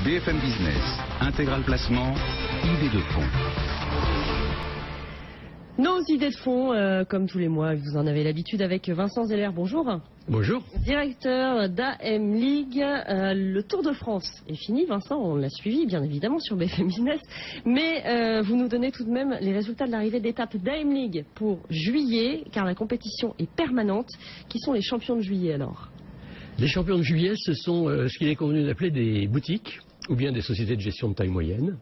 BFM Business, intégral placement, idée de fond. Nos idées de fond, comme tous les mois, vous en avez l'habitude avec Vincent Zeller. Bonjour. Bonjour. Directeur d'AM League. Le Tour de France est fini, Vincent, on l'a suivi bien évidemment sur BFM Business. Mais vous nous donnez tout de même les résultats de l'arrivée d'étape d'AM League pour juillet, car la compétition est permanente. Qui sont les champions de juillet alors? Les champions de juillet, ce sont ce qu'il est convenu d'appeler des boutiques ou bien des sociétés de gestion de taille moyenne.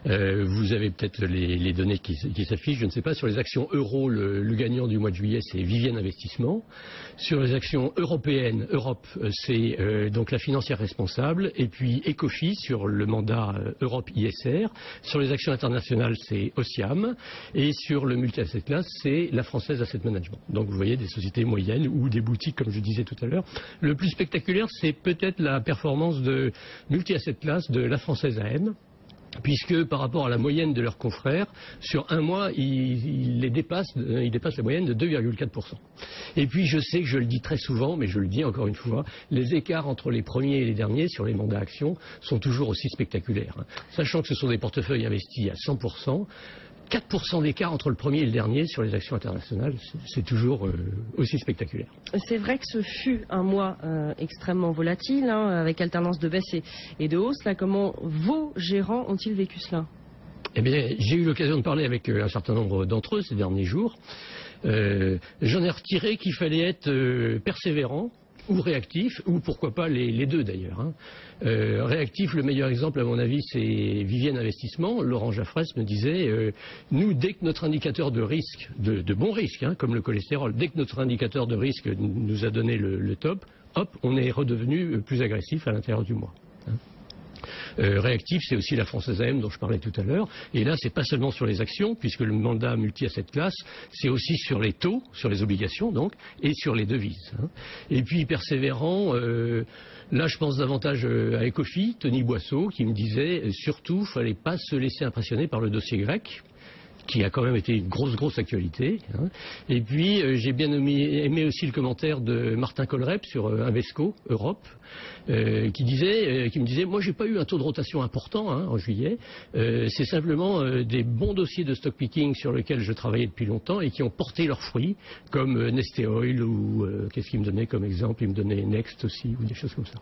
Vous avez peut-être les données qui s'affichent, je ne sais pas. Sur les actions euro, le gagnant du mois de juillet, c'est Vivienne Investissement. Sur les actions européennes, Europe, c'est donc la financière responsable. Et puis Ecofi sur le mandat Europe ISR. Sur les actions internationales, c'est Ociam. Et sur le multi-asset class, c'est la Française Asset Management. Donc vous voyez des sociétés moyennes ou des boutiques, comme je disais tout à l'heure. Le plus spectaculaire, c'est peut-être la performance de multi-asset class de la Française AM, puisque par rapport à la moyenne de leurs confrères, sur un mois, ils dépassent la moyenne de 2,4%. Et puis je sais que je le dis très souvent, mais je le dis encore une fois, les écarts entre les premiers et les derniers sur les mandats actions sont toujours aussi spectaculaires. Sachant que ce sont des portefeuilles investis à 100%, 4% d'écart entre le premier et le dernier sur les actions internationales, c'est toujours aussi spectaculaire. C'est vrai que ce fut un mois extrêmement volatile, avec alternance de baisse et de hausse. Là, comment vos gérants ont-ils vécu cela? Eh bien, j'ai eu l'occasion de parler avec un certain nombre d'entre eux ces derniers jours. J'en ai retiré qu'il fallait être persévérant ou réactif, ou pourquoi pas les deux d'ailleurs. Réactif, le meilleur exemple à mon avis, c'est Vivienne Investissement. Laurent Jaffrès me disait, nous, dès que notre indicateur de risque, de bon risque, comme le cholestérol, dès que notre indicateur de risque nous a donné le top, hop, on est redevenu plus agressif à l'intérieur du mois. Réactif, c'est aussi la Française AM dont je parlais tout à l'heure. Et là, c'est pas seulement sur les actions, puisque le mandat multi-asset class, c'est aussi sur les taux, sur les obligations donc, et sur les devises. Et puis persévérant, là je pense davantage à Ecofi, Tony Boisseau, qui me disait surtout, fallait pas se laisser impressionner par le dossier grec, qui a quand même été une grosse actualité. Et puis j'ai bien aimé aussi le commentaire de Martin Kohlreb sur Invesco Europe, qui me disait, moi j'ai pas eu un taux de rotation important en juillet, c'est simplement des bons dossiers de stock picking sur lesquels je travaillais depuis longtemps et qui ont porté leurs fruits, comme Neste Oil ou qu'est-ce qu'il me donnait comme exemple, il me donnait Next aussi ou des choses comme ça.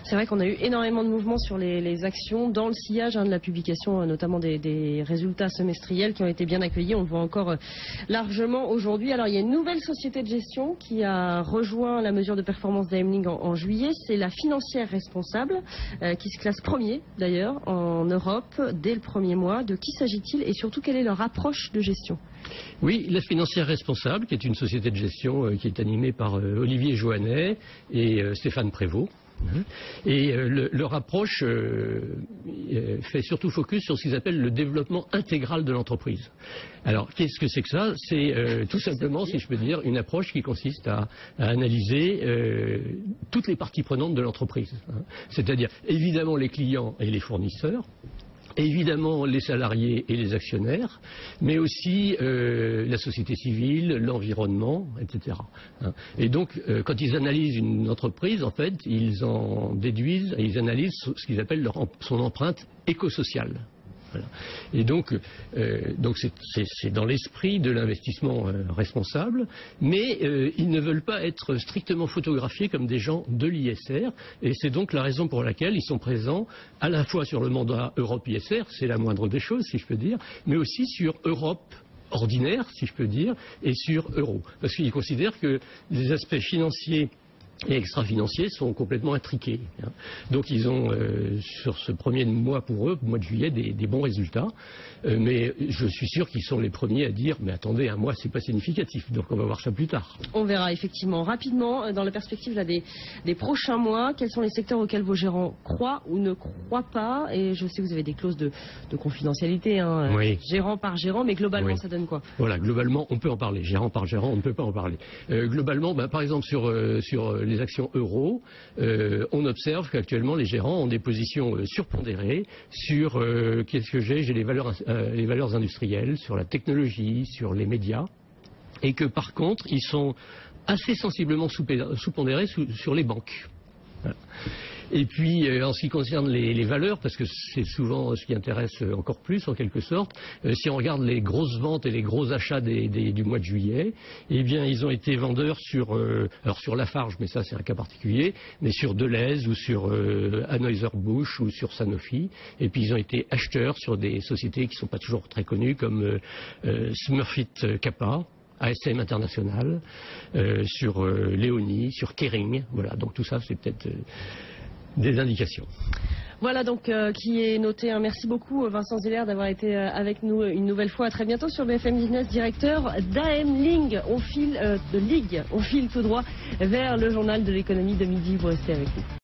C'est vrai qu'on a eu énormément de mouvements sur les actions dans le sillage de la publication notamment des résultats semestriels qui ont été bien accueillis. On le voit encore largement aujourd'hui. Alors il y a une nouvelle société de gestion qui a rejoint la mesure de performance d'AM League en juillet. C'est la financière responsable qui se classe premier d'ailleurs en Europe dès le premier mois. De qui s'agit-il et surtout quelle est leur approche de gestion? Oui, la financière responsable, qui est une société de gestion qui est animée par Olivier Joannet et Stéphane Prévost. Et leur approche fait surtout focus sur ce qu'ils appellent le développement intégral de l'entreprise. Alors, qu'est-ce que c'est que ça? C'est tout simplement, si je peux dire, une approche qui consiste à analyser toutes les parties prenantes de l'entreprise. C'est-à-dire, évidemment, les clients et les fournisseurs, évidemment les salariés et les actionnaires, mais aussi la société civile, l'environnement, etc. Et donc, quand ils analysent une entreprise, en fait, ils en déduisent, ils analysent ce qu'ils appellent son empreinte écosociale. Voilà. Et donc c'est dans l'esprit de l'investissement responsable, mais ils ne veulent pas être strictement photographiés comme des gens de l'ISR, et c'est donc la raison pour laquelle ils sont présents à la fois sur le mandat Europe ISR, c'est la moindre des choses si je peux dire, mais aussi sur Europe ordinaire si je peux dire, et sur Euro, parce qu'ils considèrent que les aspects financiers et extra-financiers sont complètement intriqués. Donc ils ont, sur ce premier mois pour eux, mois de juillet, des bons résultats. Mais je suis sûr qu'ils sont les premiers à dire, mais attendez, un mois, c'est pas significatif. Donc on va voir ça plus tard. On verra effectivement. Rapidement, dans la perspective là, des prochains mois, quels sont les secteurs auxquels vos gérants croient ou ne croient pas? Et je sais que vous avez des clauses de confidentialité, oui. Gérant par gérant, mais globalement, oui. Ça donne quoi? Voilà, globalement, on peut en parler. Gérant par gérant, on ne peut pas en parler. Globalement, par exemple, sur les actions euro, on observe qu'actuellement les gérants ont des positions surpondérées sur qu'est-ce que j'ai les valeurs industrielles, sur la technologie, sur les médias, et que par contre ils sont assez sensiblement sous-pondérés sur les banques. Voilà. Et puis, en ce qui concerne les valeurs, parce que c'est souvent ce qui intéresse encore plus, en quelque sorte, si on regarde les grosses ventes et les gros achats du mois de juillet, eh bien, ils ont été vendeurs alors sur Lafarge, mais ça c'est un cas particulier, mais sur Deleuze ou sur Anheuser-Busch ou sur Sanofi. Et puis, ils ont été acheteurs sur des sociétés qui ne sont pas toujours très connues, comme Smurfit Kappa, ASM International, sur Léonie, sur Kering. Voilà, donc tout ça, c'est peut-être des indications. Voilà donc qui est noté. Merci beaucoup Vincent Zeller d'avoir été avec nous une nouvelle fois. À très bientôt sur BFM Business, directeur d'AM Ling. On file tout droit vers le journal de l'économie de midi. Vous restez avec nous.